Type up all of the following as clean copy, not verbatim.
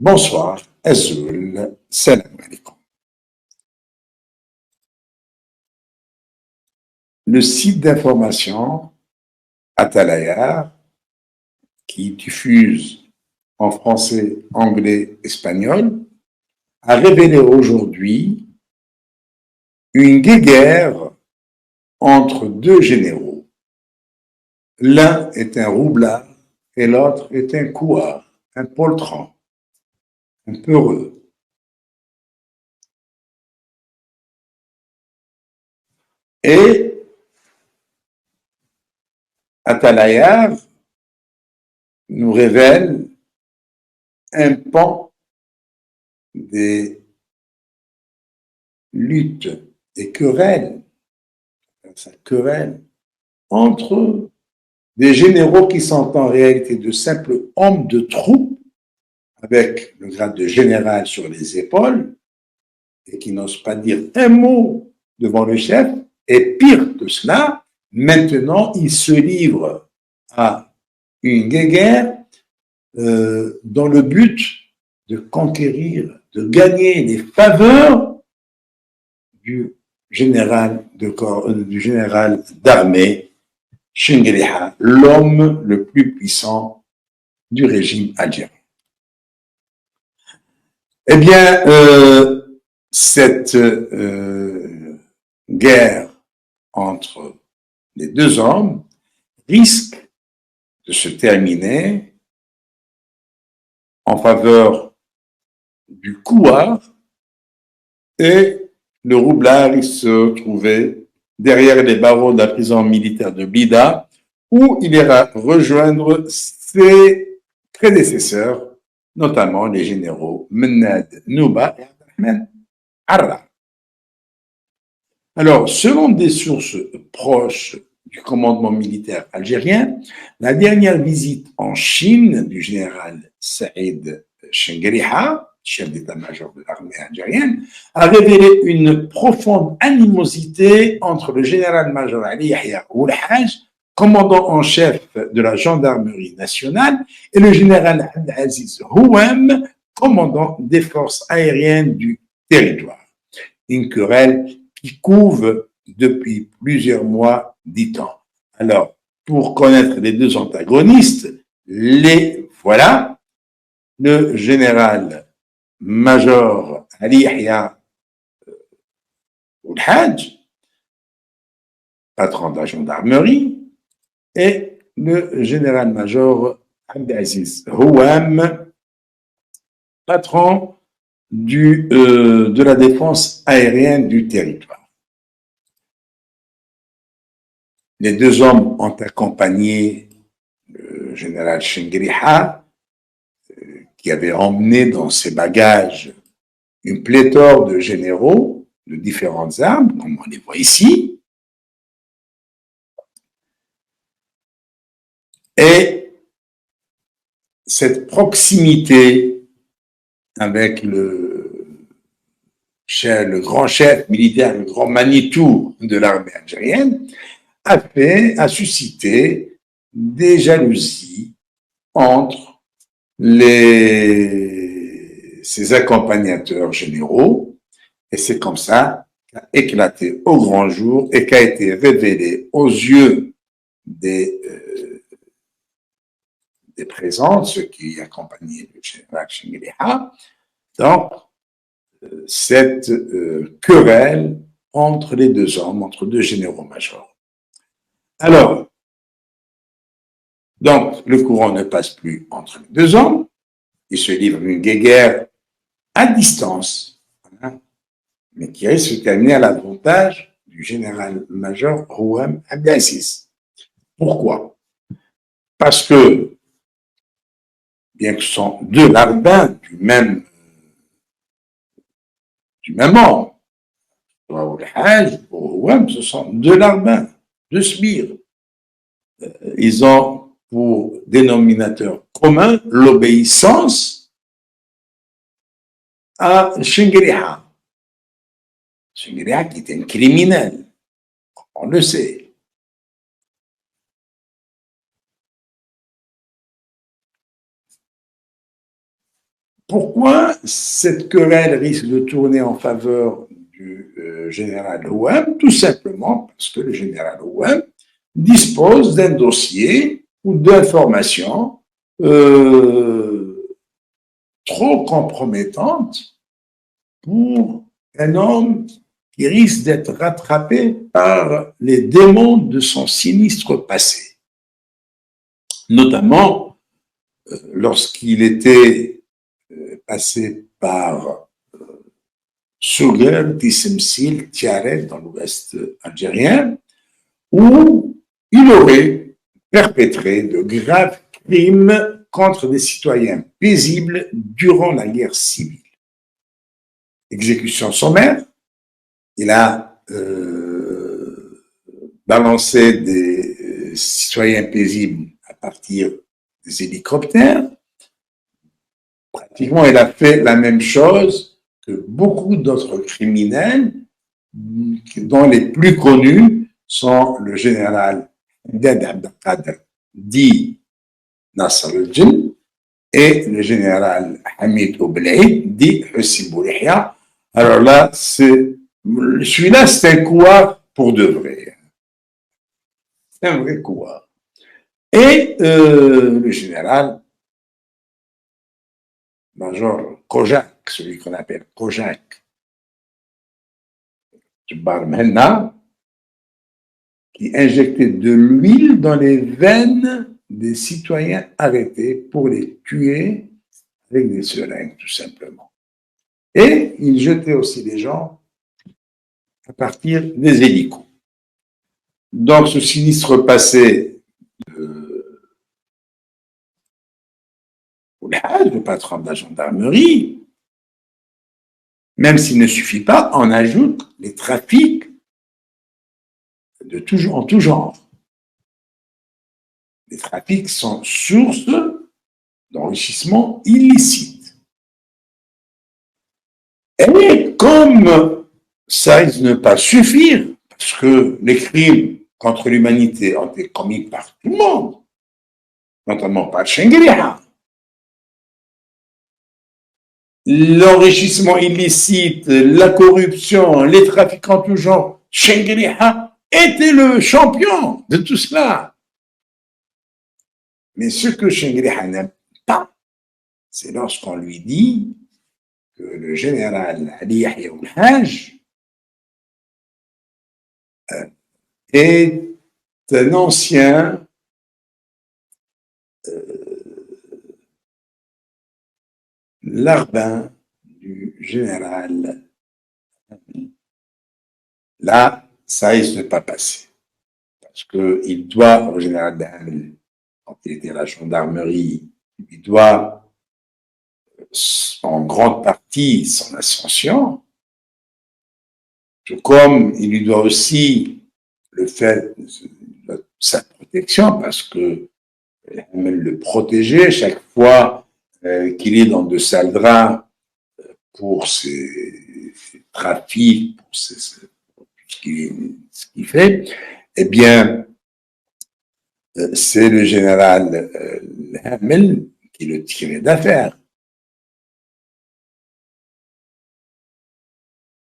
Bonsoir, Azul, salam alaikum. Le site d'information Atalaya, qui diffuse en français, anglais, espagnol, a révélé aujourd'hui une guéguerre entre deux généraux. L'un est un roublard et l'autre est un couard, un poltron, un peureux. Et Atalaya nous révèle un pan des luttes et querelles, entre des généraux qui sont en réalité de simples hommes de troupe avec le grade de général sur les épaules et qui n'osent pas dire un mot devant le chef. Et pire que cela, maintenant, ils se livrent à une guerre dans le but de conquérir, de gagner les faveurs du général d'armée, Chengueliha, l'homme le plus puissant du régime algérien. Eh bien, cette guerre entre les deux hommes risque de se terminer en faveur du couard, et le roublard, il se trouvait derrière les barreaux de la prison militaire de Blida, où il ira rejoindre ses prédécesseurs, notamment les généraux Mennad Nouba et Abdelrahman Arra. Alors, selon des sources proches du commandement militaire algérien, la dernière visite en Chine du général Saïd Chengueriha, chef d'état-major de l'armée algérienne, a révélé une profonde animosité entre le général-major Ali Yahya Oulhaj, commandant en chef de la gendarmerie nationale, et le général Abdelaziz Houem, commandant des forces aériennes du territoire. Une querelle qui couve depuis plusieurs mois, dit-on. Alors, pour connaître les deux antagonistes, les voilà. Le général-major Ali Yahya Oulhaj, patron de la gendarmerie, et le général-major Abdelaziz Houem, patron de la défense aérienne du territoire. Les deux hommes ont accompagné le général Chengueriha, qui avait emmené dans ses bagages une pléthore de généraux de différentes armes, comme on les voit ici. Et cette proximité avec le grand chef militaire, le grand Manitou de l'armée algérienne, a suscité des jalousies entre ses accompagnateurs généraux, et c'est comme ça qu'a éclaté au grand jour et qu'a été révélé aux yeux des présents, ceux qui accompagnaient le général Chengueriha, donc cette querelle entre les deux hommes, entre deux généraux-majors. Alors, donc, le courant ne passe plus entre les deux hommes, ils se livrent une guerre à distance, hein, mais qui risque de se terminer à l'avantage du général-major Houem Abdelaziz. Pourquoi? Parce que, bien que ce sont deux larbins du même homme, pour Oulhaj, pour Houem, ce sont deux larbins, deux sbires. Ils ont pour dénominateur commun l'obéissance à Chengueriha. Chengueriha qui était un criminel, on le sait. Pourquoi cette querelle risque de tourner en faveur du général Houem? Tout simplement parce que le général Houem dispose d'un dossier ou d'informations trop compromettantes pour un homme qui risque d'être rattrapé par les démons de son sinistre passé. Notamment lorsqu'il était passé par Souguer, Tissemsil, Tiaret, dans l'ouest algérien, où il aurait perpétré de graves crimes contre des citoyens paisibles durant la guerre civile. Exécution sommaire, il a balancé des citoyens paisibles à partir des hélicoptères. Pratiquement, il a fait la même chose que beaucoup d'autres criminels, dont les plus connus sont le général Haddad Abdelkader, dit Nasser el-Jinn, et le général Hamid Oublaïd, dit Hussein Boulihia. Alors là, celui-là, c'est un couard pour de vrai. C'est un vrai couard. Et le général Major Kojak, celui qu'on appelle Kojak, Jabbar Mhenna, qui injectait de l'huile dans les veines des citoyens arrêtés pour les tuer avec des seringues, tout simplement. Et il jetait aussi des gens à partir des hélicos. Donc, ce sinistre passé le patron de la gendarmerie, même s'il ne suffit pas, on ajoute les trafics en tout genre. Les trafics sont source d'enrichissement illicite. Et comme ça risque de ne pas suffire, parce que les crimes contre l'humanité ont été commis par tout le monde, notamment par Chengriha, l'enrichissement illicite, la corruption, les trafics en tout genre, Chengriha était le champion de tout cela. Mais ce que Chengriha n'aime pas, c'est lorsqu'on lui dit que le général Ali Yahya Haj est un ancien larbin du général. Là, ça risque de ne pas passer. Parce qu'il doit, au général Dahamel, quand il était à la gendarmerie, il doit en grande partie son ascension, tout comme il lui doit aussi le fait de sa protection, parce que Dahamel le protégeait chaque fois qu'il est dans de sales draps pour ses trafics, pour ce qu'il fait, eh bien, c'est le général Hamel qui le tirait d'affaire.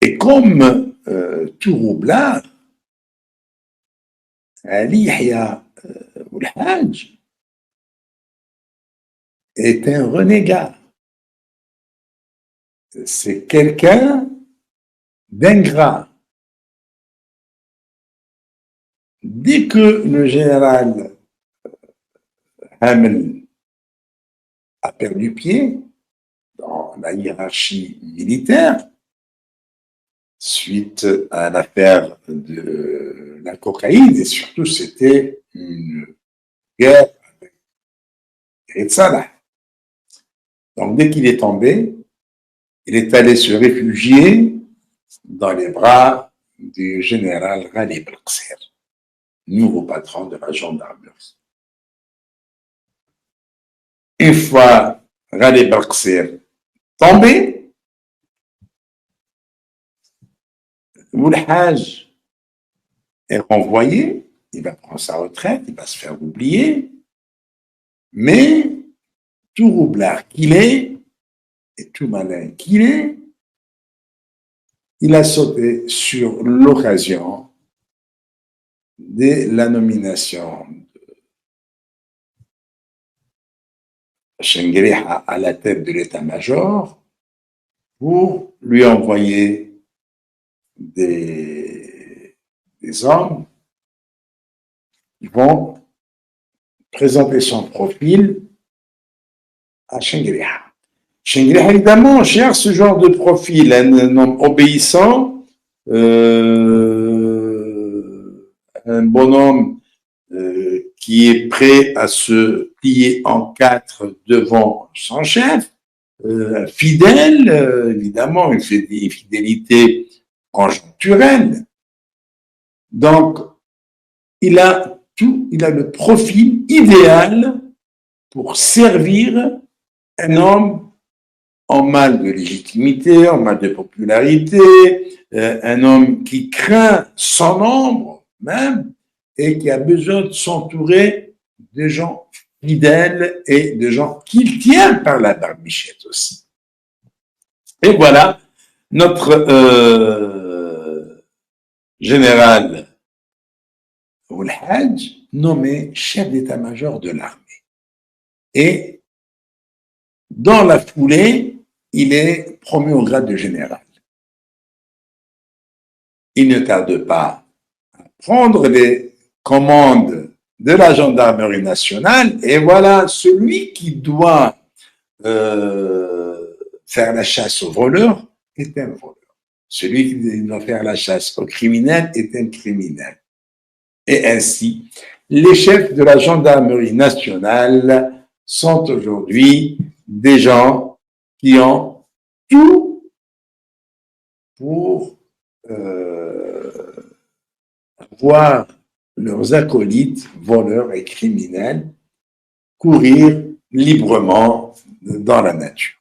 Et comme tout roublard, Ali Yahya Haj est un renégat. C'est quelqu'un d'ingrat. Dès que le général Hamel a perdu pied dans la hiérarchie militaire, suite à l'affaire de la cocaïne, et surtout c'était une guerre avec Salah. Donc dès qu'il est tombé, il est allé se réfugier dans les bras du général Ghalib El-Qsir, nouveau patron de la gendarmerie. Une fois Ghalib El-Qsir tombé, Boulhaj est renvoyé, il va prendre sa retraite, il va se faire oublier, mais tout roublard qu'il est, et tout malin qu'il est, il a sauté sur l'occasion de la nomination de Chenguereha à la tête de l'état-major pour lui envoyer des hommes qui vont présenter son profil à Chenguereha. Chenguereha, évidemment, cherche ce genre de profil, un homme obéissant, un bonhomme qui est prêt à se plier en quatre devant son chef, fidèle, évidemment, une fidélité conjoncturelle. Donc, il a le profil idéal pour servir un homme en mal de légitimité, en mal de popularité, un homme qui craint son ombre même et qui a besoin de s'entourer de gens fidèles et de gens qu'il tient par la barbichette aussi. Et voilà notre général Oul-Hajj nommé chef d'état-major de l'armée. Et dans la foulée, il est promu au grade de général. Il ne tarde pas à prendre les commandes de la gendarmerie nationale et voilà celui qui doit faire la chasse aux voleurs est un voleur. Celui qui doit faire la chasse aux criminels est un criminel. Et ainsi, les chefs de la gendarmerie nationale sont aujourd'hui des gens qui ont tout pour voir leurs acolytes, voleurs et criminels, courir librement dans la nature.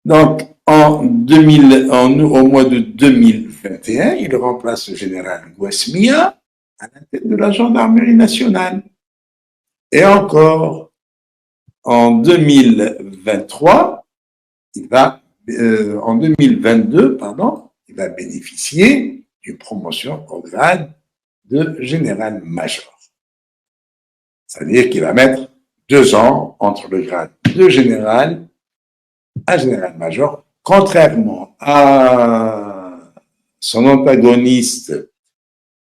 Donc, au mois de 2021, il remplace le général Guasmia à la tête de la gendarmerie nationale. Et encore, en 2023, en 2022, pardon, il va bénéficier d'une promotion au grade de général-major. C'est-à-dire qu'il va mettre 2 ans entre le grade de général à général-major, contrairement à son antagoniste,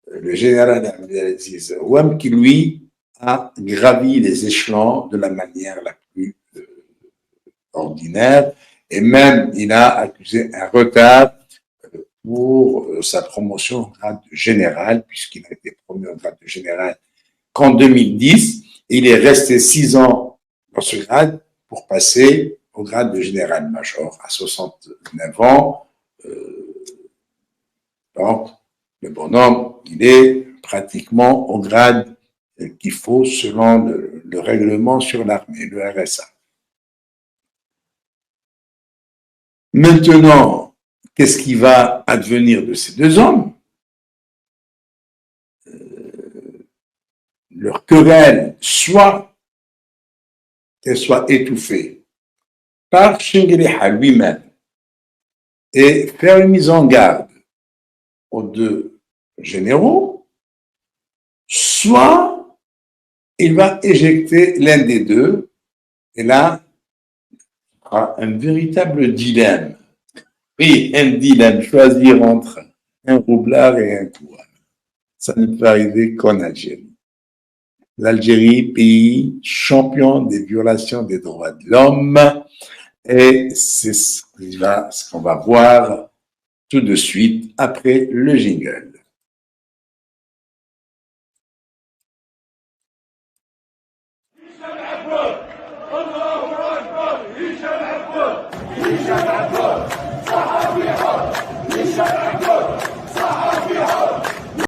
le général Abdelaziz Ouam, qui lui a gravi les échelons de la manière la plus ordinaire, et même il a accusé un retard pour sa promotion au grade de général, puisqu'il a été promu au grade de général qu'en 2010, et il est resté 6 ans dans ce grade pour passer au grade de général-major à 69 ans. Donc, le bonhomme, il est pratiquement au grade qu'il faut selon le règlement sur l'armée, le RSA. Maintenant, qu'est-ce qui va advenir de ces 2 hommes? Leur querelle, soit qu'elle soit étouffée par Chenguereha lui-même et faire une mise en garde aux 2 généraux, soit il va éjecter l'un des 2, et là, il y aura un véritable dilemme. Oui, un dilemme, choisir entre un roublard et un couronne. Ça ne peut arriver qu'en Algérie. L'Algérie, pays champion des violations des droits de l'homme, et c'est ce qu'on va voir tout de suite après le jingle.